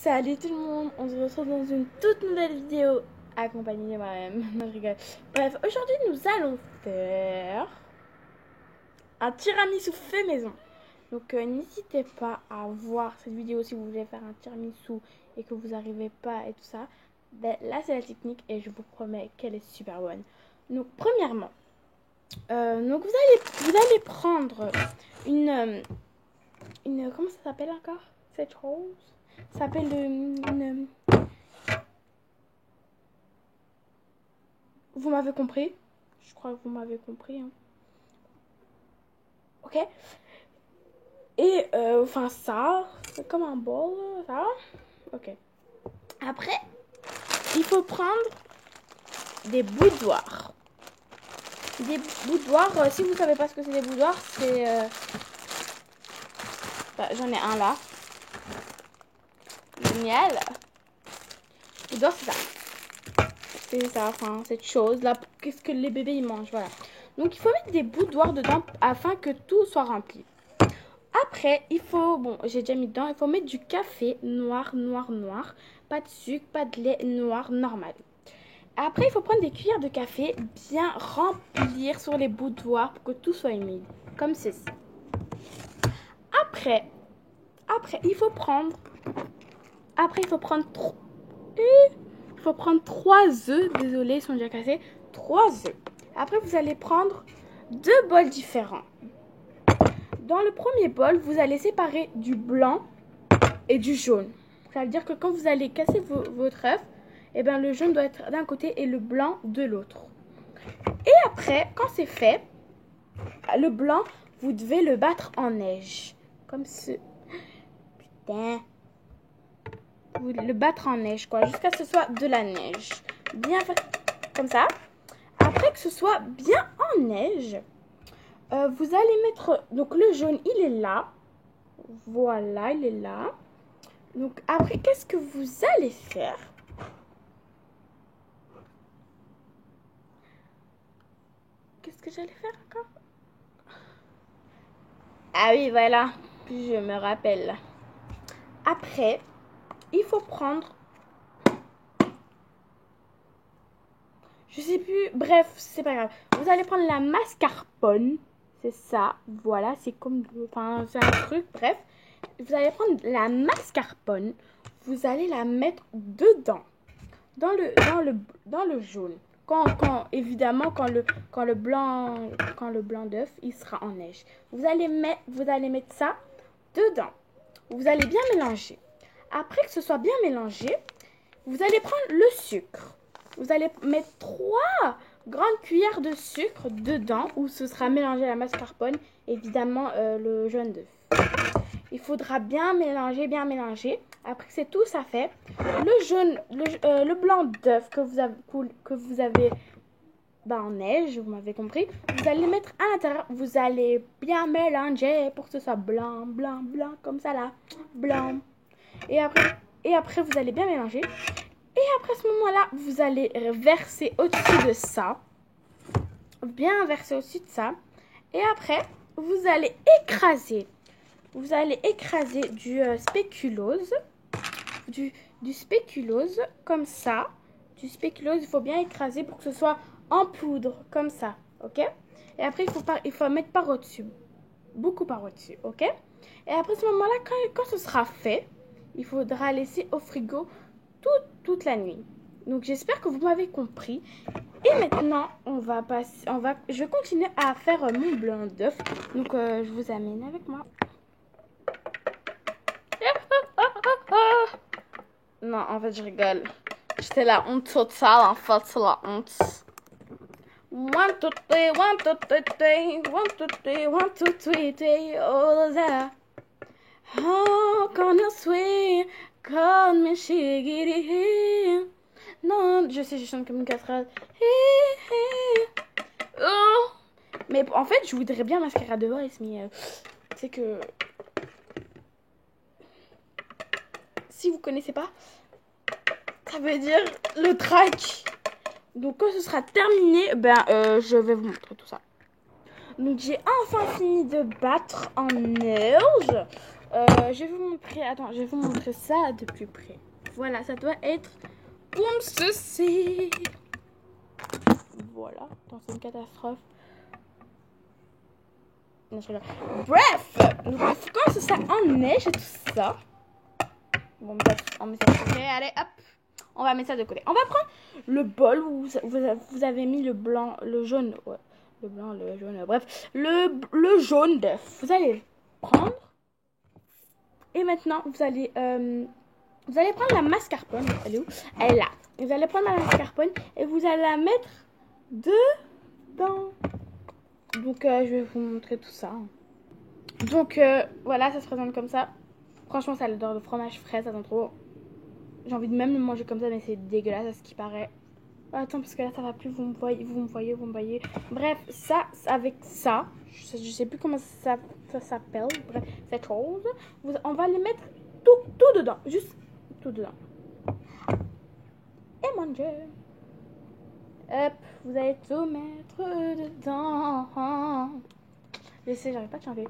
Salut tout le monde, on se retrouve dans une toute nouvelle vidéo accompagnée de moi-même. Non, je rigole. Bref, aujourd'hui nous allons faire un tiramisu fait maison. Donc n'hésitez pas à voir cette vidéo si vous voulez faire un tiramisu et que vous n'arrivez pas et tout ça. Ben, là c'est la technique et je vous promets qu'elle est super bonne. Donc premièrement, donc vous allez prendre une comment ça s'appelle encore cette chose? Ça s'appelle une... Vous m'avez compris? Je crois que vous m'avez compris. Hein. Ok. Et enfin ça, c'est comme un bol, ça. Ok. Après, il faut prendre des boudoirs. Des boudoirs, si vous savez pas ce que c'est des boudoirs, c'est... Bah, j'en ai un là. Génial. Boudoir, c'est ça. C'est ça, enfin, cette chose-là. Qu'est-ce que les bébés, ils mangent, voilà. Donc, il faut mettre des boudoirs dedans afin que tout soit rempli. Après, il faut, bon, j'ai déjà mis dedans, il faut mettre du café noir. Pas de sucre, pas de lait, noir, normal. Après, il faut prendre des cuillères de café, bien remplir sur les boudoirs pour que tout soit humide, comme ceci. Après, il faut prendre 3 œufs, désolé, ils sont déjà cassés, 3 œufs. Après, vous allez prendre 2 bols différents. Dans le premier bol, vous allez séparer du blanc et du jaune. Ça veut dire que quand vous allez casser votre œuf, eh ben, le jaune doit être d'un côté et le blanc de l'autre. Et après, quand c'est fait, le blanc, vous devez le battre en neige. Comme ce... Putain. Vous le battre en neige, quoi. Jusqu'à ce que ce soit de la neige. Bien comme ça. Après que ce soit bien en neige, vous allez mettre... Donc, le jaune, il est là. Voilà, il est là. Donc, après, qu'est-ce que vous allez faire? Qu'est-ce que j'allais faire encore? Ah oui, voilà. Je me rappelle. Après, il faut prendre... Je sais plus. Bref, c'est pas grave. Vous allez prendre la mascarpone. C'est ça. Voilà, c'est comme... Enfin, c'est un truc. Bref. Vous allez prendre la mascarpone. Vous allez la mettre dedans. Dans le jaune. Évidemment, quand le blanc d'œuf, il sera en neige. Vous allez mettre ça dedans. Vous allez bien mélanger. Après que ce soit bien mélangé, vous allez prendre le sucre. Vous allez mettre 3 grandes cuillères de sucre dedans où ce sera mélangé à la mascarpone, évidemment le jaune d'œuf. Il faudra bien mélanger. Après que c'est tout ça fait, le blanc d'œuf que vous avez en neige, vous m'avez compris, vous allez mettre à l'intérieur. Vous allez bien mélanger pour que ce soit blanc, comme ça là, blanc. Et après vous allez bien mélanger. Et après ce moment-là, vous allez verser au-dessus de ça. Bien verser au-dessus de ça. Et après, vous allez écraser. Vous allez écraser du spéculose. Du spéculose, comme ça. Du spéculose, il faut bien écraser pour que ce soit en poudre, comme ça. Ok? Et après, il faut mettre par au-dessus. Beaucoup par au-dessus. Ok? Et après ce moment-là, quand ce sera fait, il faudra laisser au frigo toute la nuit. Donc j'espère que vous m'avez compris. Et maintenant, je vais continuer à faire mon blanc d'œuf. Donc je vous amène avec moi. Non, en fait, je rigole. J'étais la honte totale, en fait, c'est la honte. 1, 2, 3, 1, 2, 3, 1, 2, 3, 1, 2, 3, oh là. Oh, quand on suit, quand me chigiri. Non, je sais, je chante comme une casserole. Oh. Mais en fait, je voudrais bien Mascara de Voice, mais c'est que... Si vous connaissez pas, ça veut dire le track. Donc quand ce sera terminé, je vais vous montrer tout ça. Donc j'ai enfin fini de battre en neige. Je vais vous montrer. Attends, je vais vous montrer ça de plus près. Voilà, ça doit être comme ceci. Voilà. Attends, c'est une catastrophe. Non, je rigole. Bref, donc, quand ça en neige et tout ça. Bon, on met ça de côté. Allez, hop. On va mettre ça de côté. On va prendre le bol où vous avez mis le blanc, le jaune. Ouais. Le blanc, le jaune, bref. Le jaune d'œuf. Vous allez le prendre. Et maintenant, vous allez prendre la mascarpone. Elle est où? Elle est là. Vous allez prendre la mascarpone et vous allez la mettre dedans. Donc, je vais vous montrer tout ça. Donc, voilà, ça se présente comme ça. Franchement, ça a l'odeur de fromage frais, ça sent trop. J'ai envie de même le manger comme ça, mais c'est dégueulasse à ce qui paraît. Attends, parce que là, ça va plus. Vous me voyez. Bref, ça, avec ça, je sais plus comment ça s'appelle. Bref, cette chose, on va les mettre tout dedans. Juste tout dedans. Et manger. Hop, vous allez tout mettre dedans. Laissez, j'arrive pas de chanter.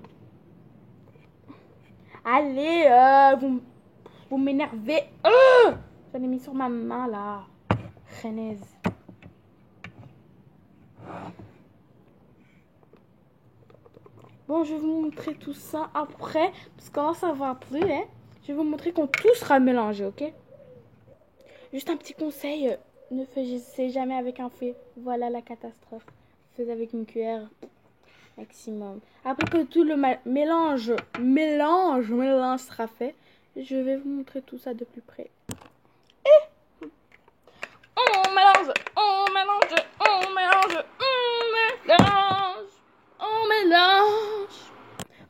Allez, vous m'énervez. J'en ai mis sur ma main là. Renaise. Bon, je vais vous montrer tout ça après. Parce que là, ça va plus, hein. Je vais vous montrer quand tout sera mélangé, ok? Juste un petit conseil. Ne faites jamais avec un fouet. Voilà la catastrophe. Faites avec une cuillère maximum. Après que tout le mélange sera fait, je vais vous montrer tout ça de plus près. Et on mélange.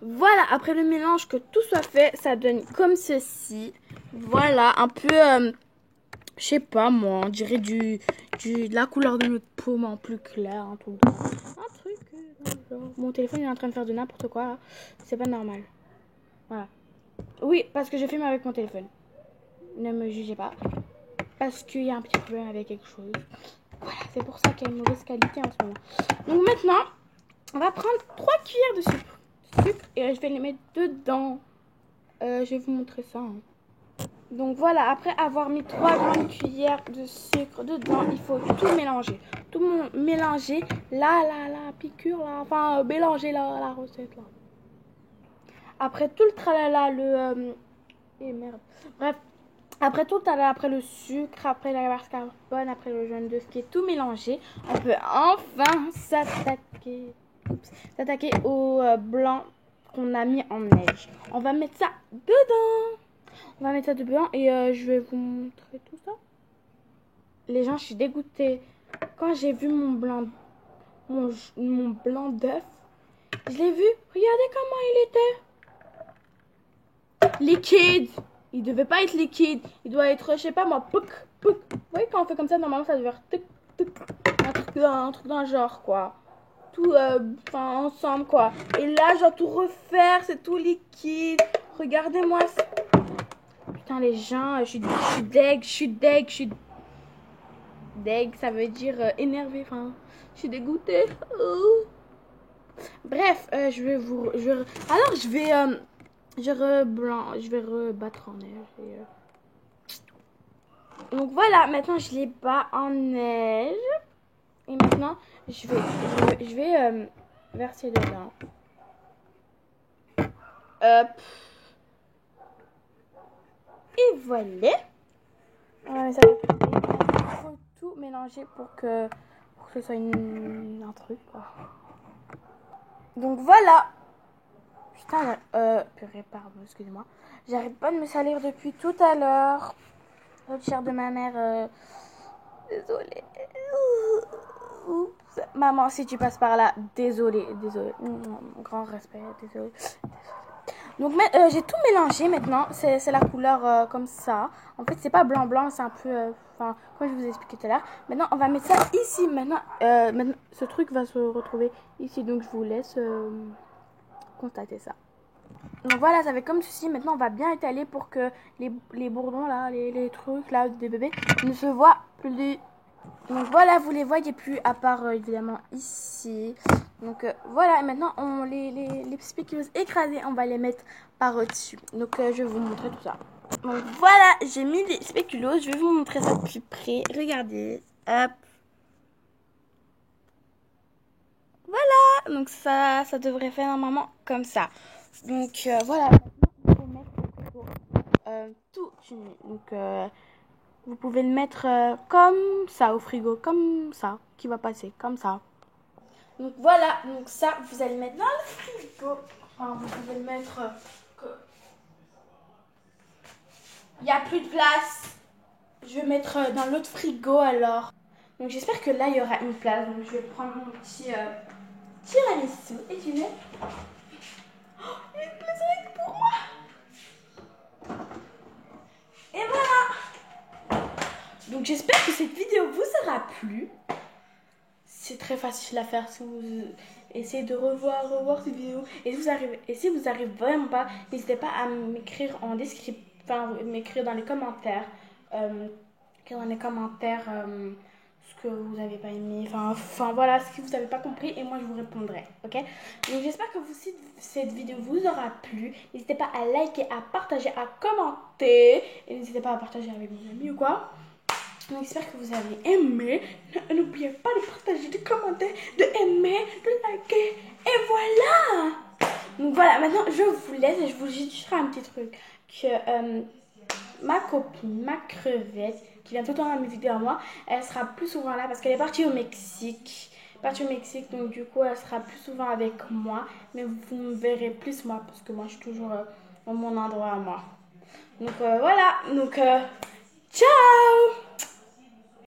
Voilà, après le mélange, que tout soit fait, ça donne comme ceci. Voilà, un peu, je sais pas moi, on dirait de la couleur de notre peau, mais en plus clair, un truc. Genre. Mon téléphone il est en train de faire de n'importe quoi là. C'est pas normal. Voilà. Oui, parce que je filme avec mon téléphone. Ne me jugez pas. Parce qu'il y a un petit problème avec quelque chose. Voilà, c'est pour ça qu'il y a une mauvaise qualité en ce moment. Donc maintenant, on va prendre 3 cuillères de sucre et je vais les mettre dedans. Je vais vous montrer ça. Hein. Donc voilà, après avoir mis 3 grandes cuillères de sucre dedans, il faut tout mélanger. Tout mélanger, la piqûre, là, enfin mélanger la recette là. Après tout le tralala, merde. Bref, après tout le tralala, après le sucre, après la mascarpone, après le jaune d'œuf qui est tout mélangé, on peut enfin s'attaquer au blanc qu'on a mis en neige. On va mettre ça dedans. On va mettre ça dedans et je vais vous montrer tout ça. Les gens, je suis dégoûtée. Quand j'ai vu mon blanc d'œuf, je l'ai vu. Regardez comment il était. Liquide. Il devait pas être liquide. Il doit être, je sais pas moi, pouc. Vous voyez quand on fait comme ça, normalement ça devait faire un truc dans le genre quoi. Tout ensemble quoi. Et là, je dois tout refaire, c'est tout liquide. Regardez-moi ça. Putain, les gens, je suis deg, ça veut dire énervé. Enfin, je suis dégoûtée. Bref, je vais rebattre en neige. Donc voilà, maintenant je les bats en neige. Et maintenant, je vais verser dedans. Hop. Et voilà. Ça il faut tout mélanger pour que ce soit un truc quoi. Donc voilà. Putain, purée, pardon, excusez-moi. J'arrête pas de me salir depuis tout à l'heure. L'autre chair de ma mère. Désolée. Oups. Maman, si tu passes par là, désolée. Grand respect, désolée. Donc j'ai tout mélangé maintenant. C'est la couleur comme ça. En fait, c'est pas blanc, c'est un peu... Enfin, comme je vous ai expliqué tout à l'heure. Maintenant, on va mettre ça ici. Maintenant, ce truc va se retrouver ici. Donc, je vous laisse constater ça. Donc voilà, ça fait comme ceci. Maintenant, on va bien étaler pour que les bourdons, là, les trucs, là, des bébés, ne se voient plus. Donc voilà, vous les voyez plus, à part, évidemment, ici. Donc voilà, et maintenant on les spéculoos écrasées, on va les mettre par au-dessus. Donc je vais vous montrer tout ça. Donc voilà, j'ai mis les spéculoos, je vais vous montrer ça de plus près. Regardez, hop. Voilà, donc ça devrait faire normalement comme ça. Donc voilà, maintenant il faut mettre le frigo toute une nuit. Donc vous pouvez le mettre comme ça au frigo, comme ça, qui va passer, comme ça. Donc voilà, donc ça, vous allez mettre dans le frigo. Enfin, vous pouvez le mettre... Il n'y a plus de place. Je vais mettre dans l'autre frigo alors. Donc j'espère que là, il y aura une place. Donc je vais prendre mon petit tiramisu. Et tu mets... Oh, il y a une place rien que pour moi. Et voilà. Donc j'espère que cette vidéo vous aura plu. C'est très facile à faire si vous essayez de revoir cette vidéo. Et si vous arrivez vraiment pas, n'hésitez pas à m'écrire en description, enfin m'écrire dans les commentaires, ce que vous n'avez pas aimé, enfin voilà, ce que vous n'avez pas compris et moi je vous répondrai, ok? Donc j'espère que si cette vidéo vous aura plu, n'hésitez pas à liker, à partager, à commenter et n'hésitez pas à partager avec vos amis ou quoi. Donc j'espère que vous avez aimé. N'oubliez pas de partager, de commenter, de aimer, de liker. Et voilà. Donc voilà, maintenant je vous laisse et je vous dis un petit truc. Que ma copine, ma crevette, qui vient tout le temps dans mes vidéos à moi, elle sera plus souvent là parce qu'elle est partie au Mexique. Donc du coup elle sera plus souvent avec moi. Mais vous me verrez plus moi parce que moi je suis toujours dans mon endroit à moi. Donc voilà, donc ciao.